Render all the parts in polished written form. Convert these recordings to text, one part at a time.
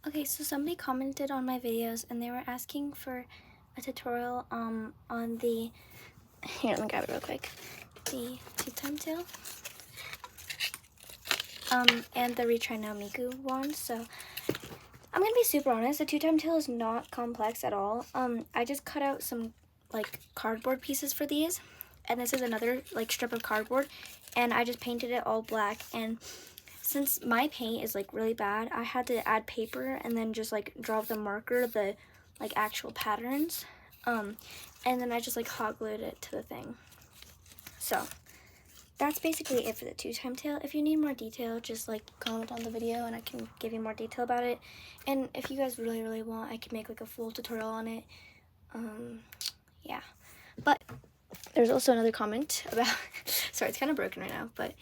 Okay, so somebody commented on my videos and they were asking for a tutorial on the, here, let me grab it real quick, the two-time tail and the Retry Now Miku wand. So I'm gonna be super honest, the two-time tail is not complex at all. I just cut out some like cardboard pieces for these, and this is another like strip of cardboard, and I just painted it all black. And since my paint is like really bad, I had to add paper and then just like draw with the marker the like actual patterns, and then I just like hot glued it to the thing. So that's basically it for the two-time tail. If you need more detail, just like comment on the video and I can give you more detail about it. And if you guys really want, I can make like a full tutorial on it. Yeah, but there's also another comment about sorry, it's kind of broken right now, but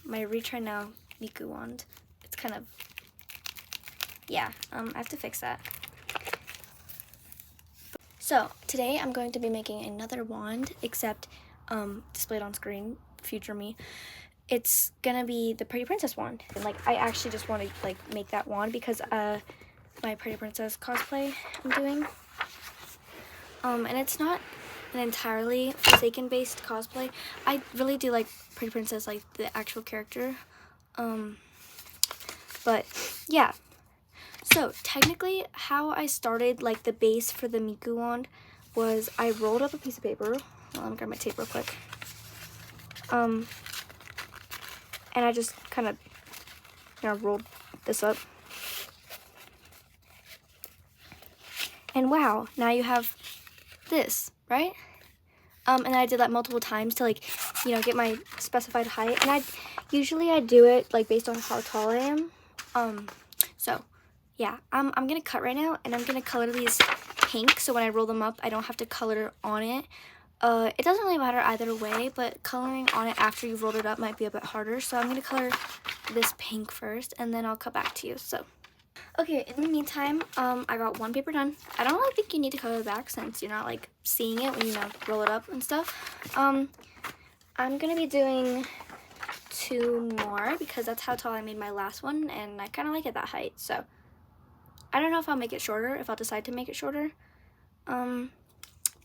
my Retry Now Miku wand, it's kind of, yeah, I have to fix that. So today I'm going to be making another wand, except displayed on screen, future me. It's gonna be the Pretty Princess wand. And like, I actually just want to like make that wand because my Pretty Princess cosplay I'm doing. And it's not an entirely Forsaken based cosplay. I really do like Pretty Princess, like the actual character. But yeah. So technically how I started like the base for the Miku wand was I rolled up a piece of paper. Well, let me grab my tape real quick. And I just kind of, rolled this up. And wow, now you have this, right? And then I did that multiple times to like, get my specified height. And usually I do it like based on how tall I am. So yeah, I'm gonna cut right now and I'm gonna color these pink. So when I roll them up, I don't have to color on it. It doesn't really matter either way, but coloring on it after you've rolled it up might be a bit harder. So I'm gonna color this pink first and then I'll cut back to you. So okay, in the meantime, I got one paper done. I don't really think you need to color the back since you're not like seeing it when you roll it up and stuff. I'm gonna be doing 2 more because that's how tall I made my last one and I kind of like it that height. So I don't know if I'll make it shorter, if I'll decide to make it shorter. But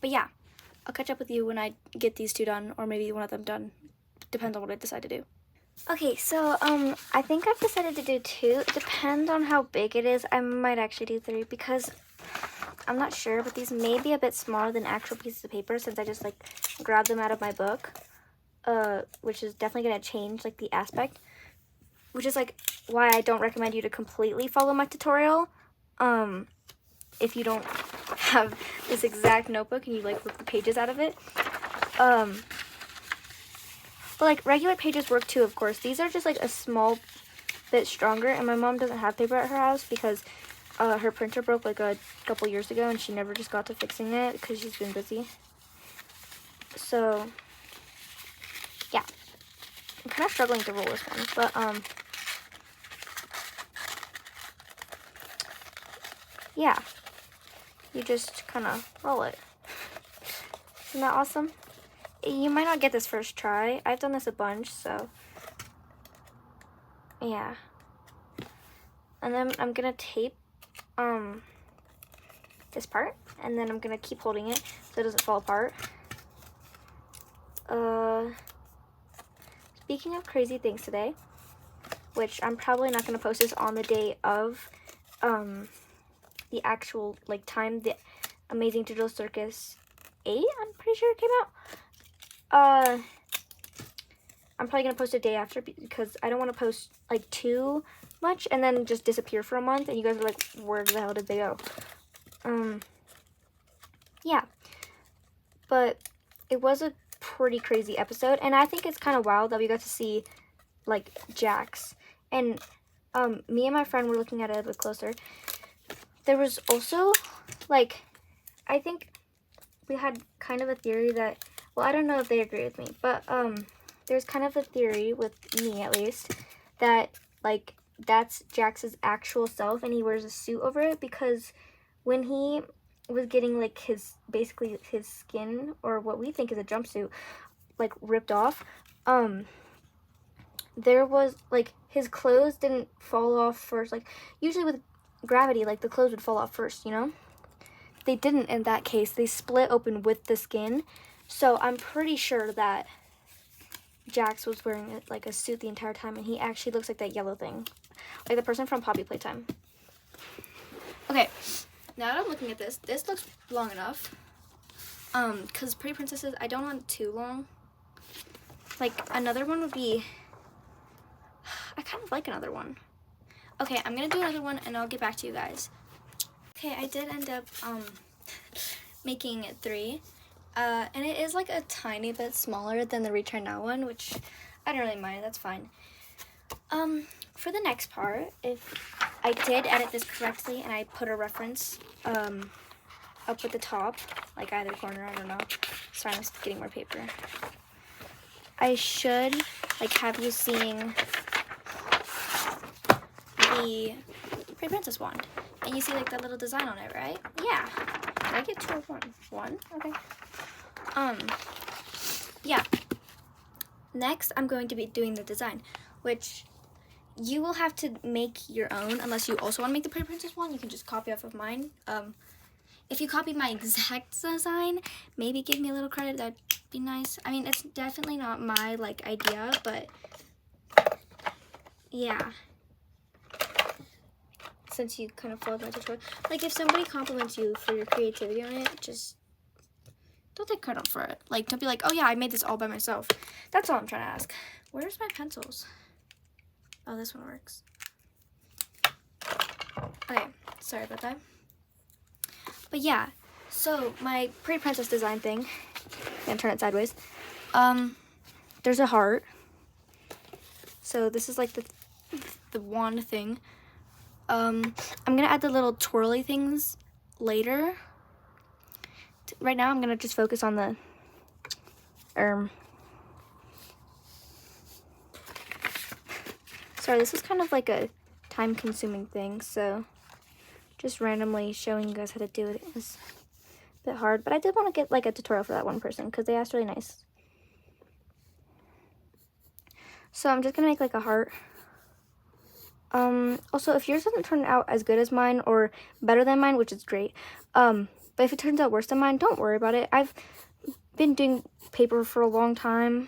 yeah, I'll catch up with you when I get these 2 done, or maybe one of them done. Depends on what I decide to do. Okay, so I think I've decided to do 2. It depends on how big it is. I might actually do 3 because I'm not sure, but these may be a bit smaller than actual pieces of paper since I just like grabbed them out of my book, which is definitely gonna change like the aspect, which is like why I don't recommend you to completely follow my tutorial. If you don't have this exact notebook and you like rip the pages out of it. But like regular pages work too, of course. These are just like a small bit stronger, and my mom doesn't have paper at her house because her printer broke like a couple years ago and she never just got to fixing it because she's been busy. So yeah, I'm kind of struggling to roll this one, but yeah, you just kind of roll it. Isn't that awesome? You might not get this first try. I've done this a bunch, so yeah. And then I'm gonna tape this part, and then I'm gonna keep holding it so it doesn't fall apart. Speaking of crazy things today, which I'm probably not gonna post this on the day of the actual like time the Amazing Digital Circus 8, I'm pretty sure it came out. I'm probably gonna post a day after because I don't want to post like too much and then just disappear for a month and you guys are like, where the hell did they go? Yeah, but it was a pretty crazy episode, and I think it's kind of wild that we got to see like Jax, and me and my friend were looking at it a bit closer. There was also like, I think we had kind of a theory that, well, I don't know if they agree with me, but there's kind of a theory with me at least that like that's Jax's actual self and he wears a suit over it, because when he was getting like basically his skin, or what we think is a jumpsuit, like ripped off, there was like his clothes didn't fall off first. Like usually with gravity, like the clothes would fall off first, you know? They didn't in that case. They split open with the skin. So I'm pretty sure that Jax was wearing like a suit the entire time, and he actually looks like that yellow thing. Like the person from Poppy Playtime. Okay, now that I'm looking at this looks long enough. Because Pretty Princesses, I don't want it too long. Like, another one would be... I kind of like another one. Okay, I'm gonna do another one, and I'll get back to you guys. Okay, I did end up, making 3. And it is, like, a tiny bit smaller than the Retry Now one, which I don't really mind. That's fine. For the next part, if I did edit this correctly, and I put a reference, up at the top, like either corner, I don't know. Sorry, I'm getting more paper. I should, like, have you seeing the Pretty Princess wand. And you see, like, that little design on it, right? Yeah. Did I get 2 or 1? 1? Okay. Yeah. Next, I'm going to be doing the design, which you will have to make your own, unless you also want to make the Pretty Princess one. You can just copy off of mine. If you copy my exact design, maybe give me a little credit. That'd be nice. I mean, it's definitely not my, like, idea, but yeah. Since you kind of followed my tutorial. Like, if somebody compliments you for your creativity on it, just don't take credit for it. Like, don't be like, oh yeah, I made this all by myself. That's all I'm trying to ask. Where's my pencils? Oh, this one works. Okay, sorry about that. But yeah, so my Pretty Princess design thing, I'm gonna turn it sideways. There's a heart. So this is like the wand thing. I'm gonna add the little twirly things later. Right now I'm gonna just focus on the sorry, this is kind of like a time-consuming thing, so just randomly showing you guys how to do it was a bit hard, but I did want to get like a tutorial for that one person because they asked really nice. So I'm just gonna make like a heart. Also, if yours doesn't turn out as good as mine or better than mine, which is great, but if it turns out worse than mine, don't worry about it. I've been doing paper for a long time,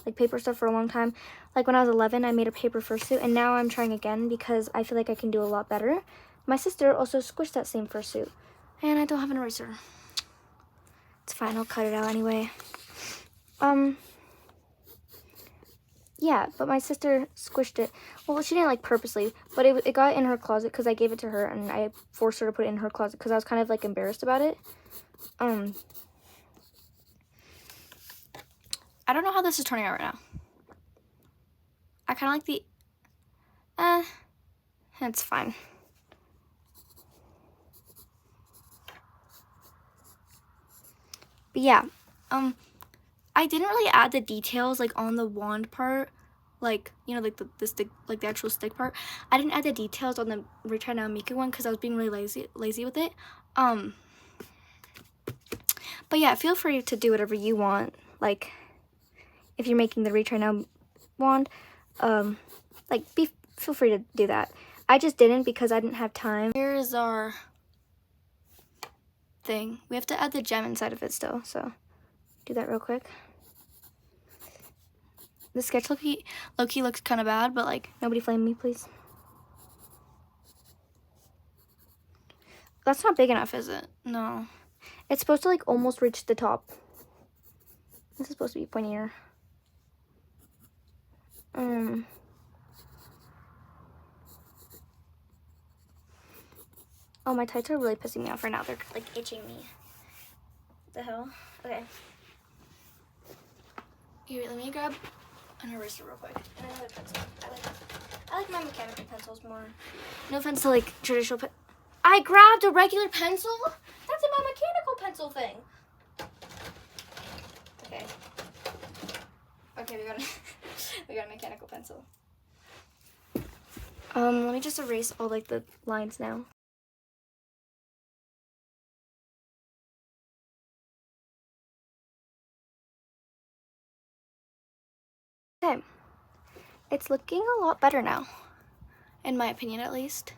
like paper stuff for a long time. Like when I was 11, I made a paper fursuit, and now I'm trying again because I feel like I can do a lot better. My sister also squished that same fursuit, and I don't have an eraser. It's fine, I'll cut it out anyway. Yeah, but my sister squished it. Well, she didn't like purposely, but it got in her closet because I gave it to her, and I forced her to put it in her closet because I was kind of like embarrassed about it. I don't know how this is turning out right now. I kind of like the, it's fine. But yeah, I didn't really add the details like on the wand part, like, you know, like the stick, like the actual stick part. I didn't add the details on the Retry Now Miku one because I was being really lazy with it. But yeah, feel free to do whatever you want. Like, if you're making the Retry Now wand, like, feel free to do that. I just didn't because I didn't have time. Here's our thing. We have to add the gem inside of it still, so do that real quick. The sketch low-key looks kind of bad, but like, nobody flame me, please. That's not big enough, is it? No. It's supposed to like almost reach the top. This is supposed to be pointier. Oh, my tights are really pissing me off right now. They're like itching me. What the hell? Okay. Here, let me grab an eraser real quick. And another pencil. I like my mechanical pencils more. No offense to like traditional I grabbed a regular pencil? That's in my mechanical pencil thing. Okay. Okay, we got a mechanical pencil. Let me just erase all like the lines now. Okay. It's looking a lot better now. In my opinion, at least.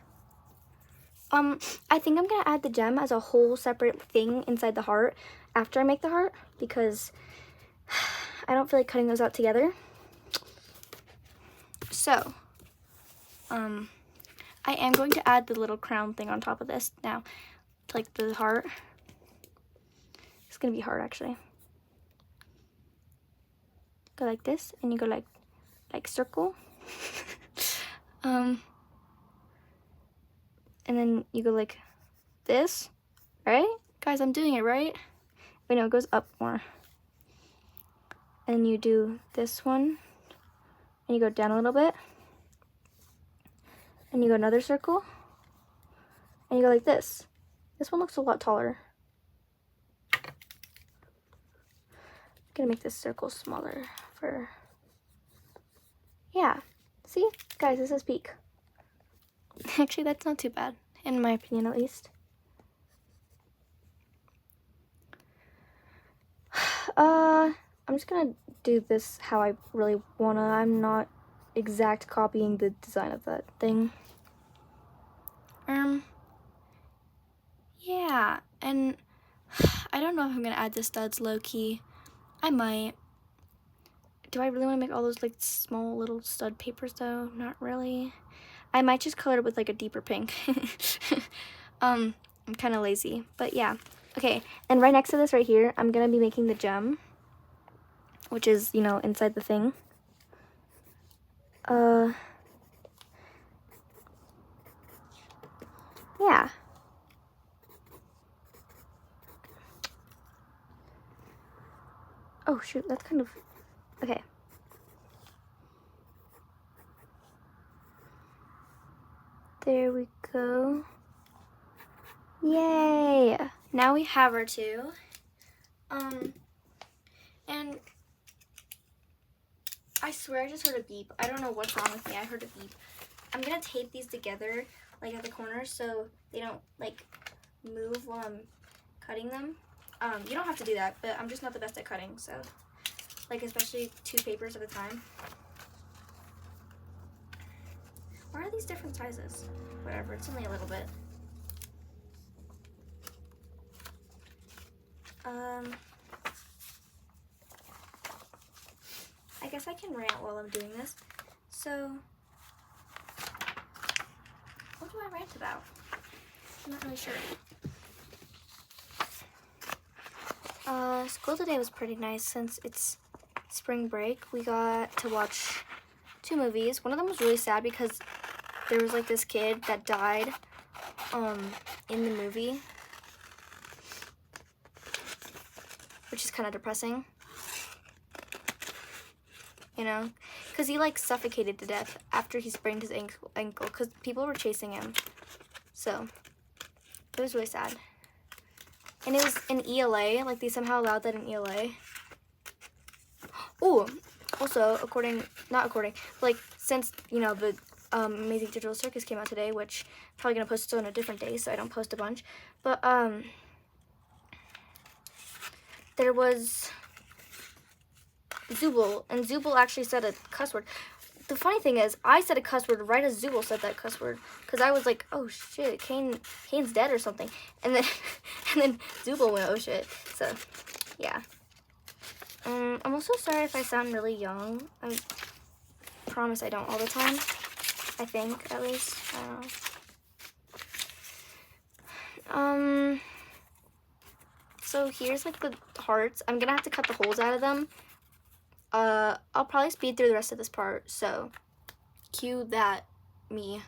I think I'm gonna add the gem as a whole separate thing inside the heart after I make the heart, because I don't feel like cutting those out together. So, I am going to add the little crown thing on top of this now, to like the heart. It's gonna be hard actually. Go like this, and you go like circle. And then you go like this, right? Guys, I'm doing it right. Wait, no, it goes up more. And you do this one, and you go down a little bit, and you go another circle, and you go like this. This one looks a lot taller. I'm gonna make this circle smaller for, yeah. See, guys, this is peak. Actually, that's not too bad, in my opinion at least. I'm just gonna do this how I really wanna. I'm not exact copying the design of that thing. Yeah, and I don't know if I'm gonna add the studs low-key. I might. Do I really want to make all those like small little stud papers though? Not really. I might just color it with like a deeper pink. I'm kind of lazy, but yeah. Okay, and right next to this right here, I'm gonna be making the gem, which is, you know, inside the thing. Yeah. Oh shoot, that's kind of, okay. There we go. Yay! Now we have our two. And I swear I just heard a beep. I don't know what's wrong with me. I heard a beep. I'm gonna tape these together, like at the corners, so they don't like move while I'm cutting them. You don't have to do that, but I'm just not the best at cutting, so like especially 2 papers at a time. Why are these different sizes? Whatever, it's only a little bit. I guess I can rant while I'm doing this. So, what do I rant about? I'm not really sure. School today was pretty nice since it's spring break. We got to watch 2 movies. One of them was really sad because there was like this kid that died in the movie, which is kind of depressing, you know, because he like suffocated to death after he sprained his ankle because people were chasing him. So it was really sad. And it was in ELA, like they somehow allowed that in ELA. Oh, also, like since, you know, the Amazing Digital Circus came out today, which I'm probably gonna post it on a different day so I don't post a bunch. But there was Zooble, and Zooble actually said a cuss word. The funny thing is, I said a cuss word right as Zooble said that cuss word, because I was like, oh shit, Kane's dead or something, and then and then Zooble went, oh shit. So yeah. I'm also sorry if I sound really young. I promise I don't all the time. I think, at least. I don't know. So here's like the hearts. I'm gonna have to cut the holes out of them. I'll probably speed through the rest of this part, so cue that me.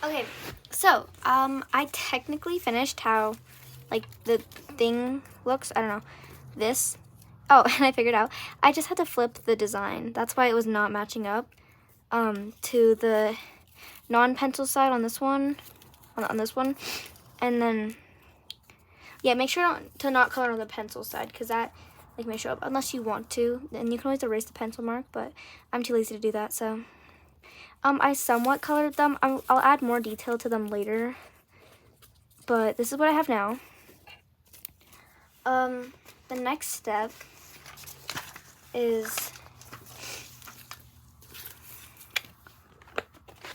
Okay, so I technically finished how like the thing looks. I don't know. This. Oh, and I figured out. I just had to flip the design. That's why it was not matching up to the non-pencil side on this one, on this one. And then yeah, make sure to not color on the pencil side, because that like may show up unless you want to. And you can always erase the pencil mark, but I'm too lazy to do that, so I somewhat colored them. I'll add more detail to them later, but this is what I have now. The next step is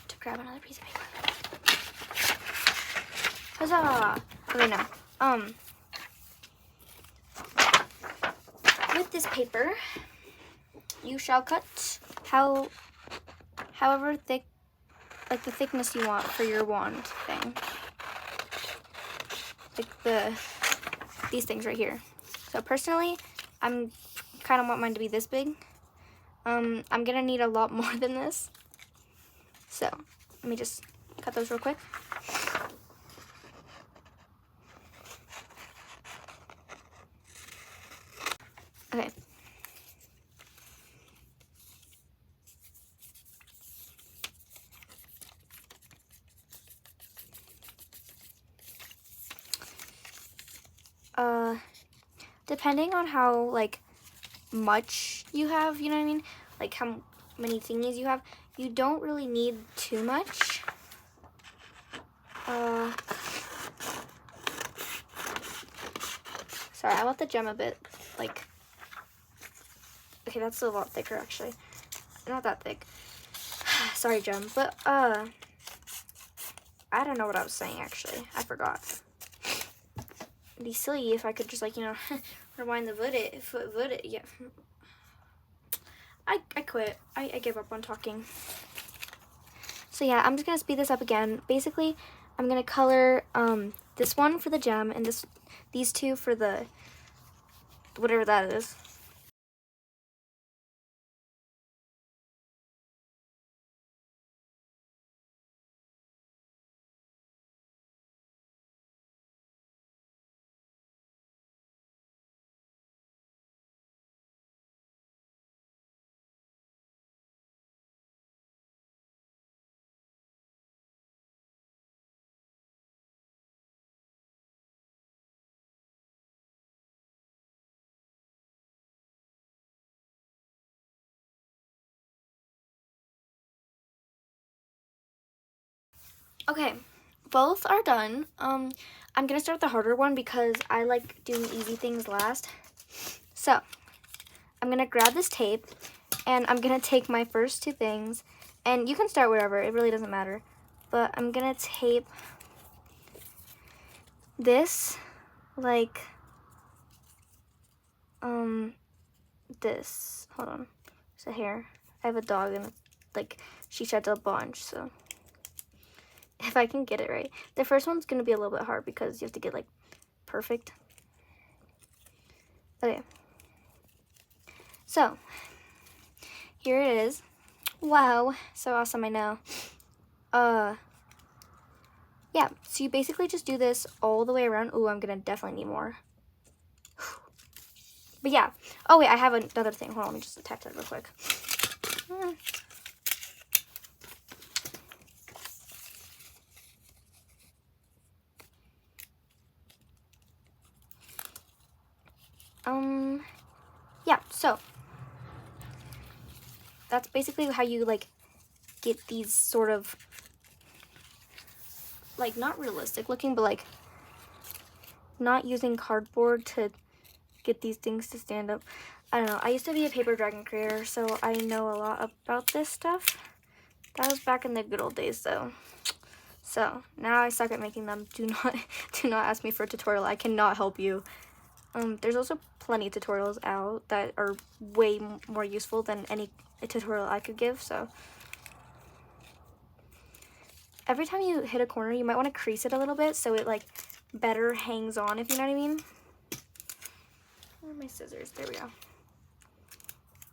to grab another piece of paper. Huzzah! Okay, now, with this paper, you shall cut however thick, like the thickness you want for your wand thing. Like these things right here. So personally, I'm kind of want mine to be this big. I'm gonna need a lot more than this. So let me just cut those real quick. Okay. Depending on how like much you have, you know what I mean? Like how many thingies you have, you don't really need too much. Sorry, I want the gem a bit like, okay, that's a lot thicker actually. Not that thick. Sorry, gem, but I don't know what I was saying actually. I forgot. It'd be silly if I could just like, you know, rewind the footage. Yeah. I quit. I give up on talking. So yeah, I'm just gonna speed this up again. Basically, I'm gonna color this one for the gem and these two for the whatever that is. Okay, both are done. I'm gonna start with the harder one because I like doing easy things last. So, I'm gonna grab this tape and I'm gonna take my first two things, and you can start wherever, it really doesn't matter. But I'm gonna tape this like this. Hold on. So here, I have a dog and like she sheds a bunch, so if I can get it right. The first one's gonna be a little bit hard because you have to get like perfect. Okay. So here it is. Wow, so awesome, I know. Yeah, so you basically just do this all the way around. Ooh, I'm gonna definitely need more. But yeah. Oh wait, I have another thing. Hold on, let me just attach that real quick. Yeah, so that's basically how you like get these sort of like not realistic looking, but like not using cardboard to get these things to stand up. I don't know. I used to be a paper dragon creator, so I know a lot about this stuff. That was back in the good old days though. So now I suck at making them. Do not ask me for a tutorial. I cannot help you. There's also plenty of tutorials out that are way more useful than any tutorial I could give. So every time you hit a corner, you might want to crease it a little bit so it like better hangs on, if you know what I mean. Where are my scissors? There we go.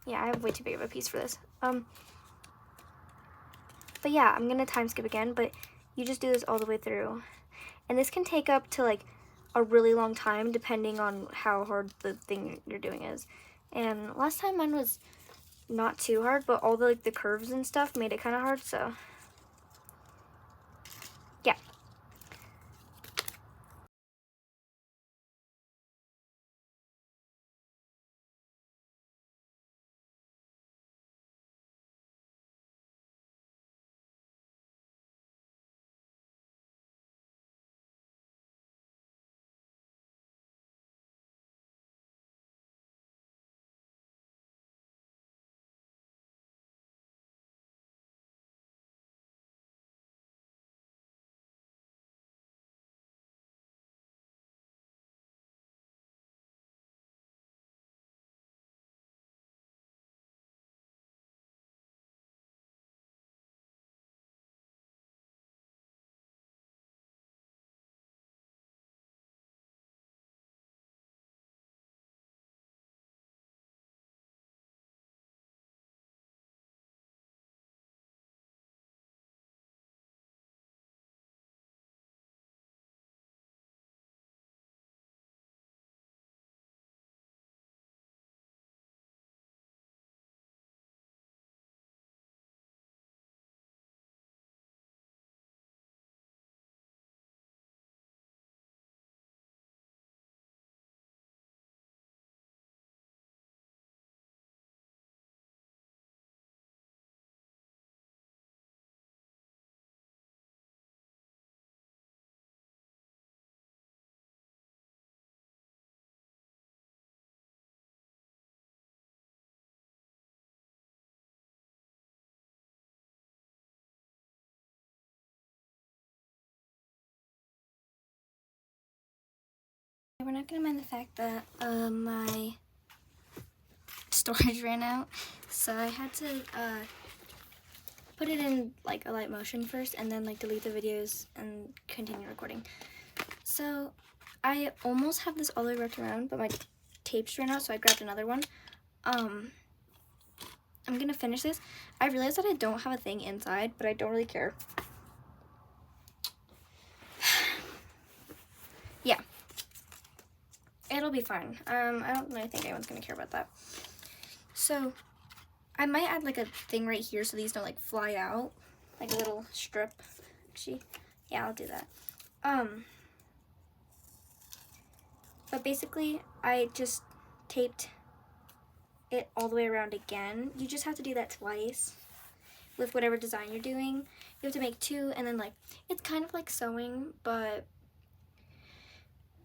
Yeah, I have way too big of a piece for this. But yeah, I'm gonna time skip again, but you just do this all the way through. And this can take up to like a really long time depending on how hard the thing you're doing is. And last time mine was not too hard, but all the like the curves and stuff made it kind of hard, so yeah. We're not gonna mind the fact that my storage ran out, so I had to put it in like a light motion first and then like delete the videos and continue recording. So I almost have this all the way wrapped around, but my tapes ran out, so I grabbed another one. I'm gonna finish this. I realized that I don't have a thing inside, but I don't really care. Yeah, it'll be fine. I don't really think anyone's gonna care about that. So I might add like a thing right here so these don't like fly out, like a little strip. Actually, yeah, I'll do that. But basically I just taped it all the way around again. You just have to do that twice with whatever design you're doing. You have to make two, and then like it's kind of like sewing, but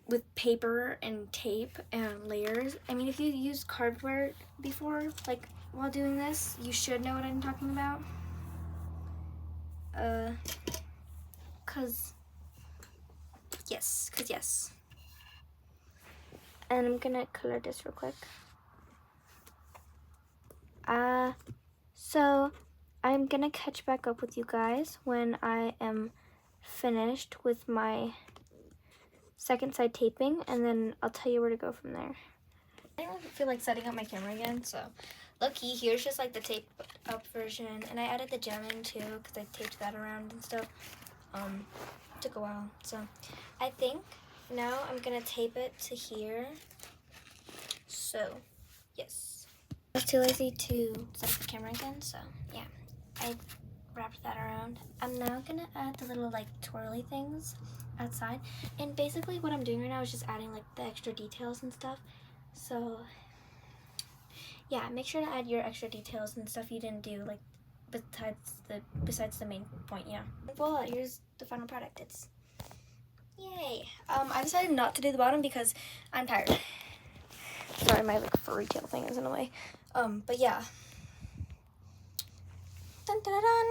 with paper and tape and layers. I mean, if you used cardboard before, like while doing this, you should know what I'm talking about. Cause yes. And I'm gonna color this real quick. So I'm gonna catch back up with you guys when I am finished with my second side taping, and then I'll tell you where to go from there. I don't feel like setting up my camera again, so low-key, here's just like the tape up version, and I added the gem in too because I taped that around and stuff. It took a while, so I think now I'm gonna tape it to here. So yes, I was too lazy to set up the camera again, so yeah, I wrapped that around. I'm now gonna add the little like twirly things outside, and basically what I'm doing right now is just adding like the extra details and stuff. So yeah, make sure to add your extra details and stuff you didn't do, like besides the main point. Yeah, voila, here's the final product. It's yay. I decided not to do the bottom because I'm tired. Sorry, my like furry tail thing is in the way. But yeah, dun dun dun dun.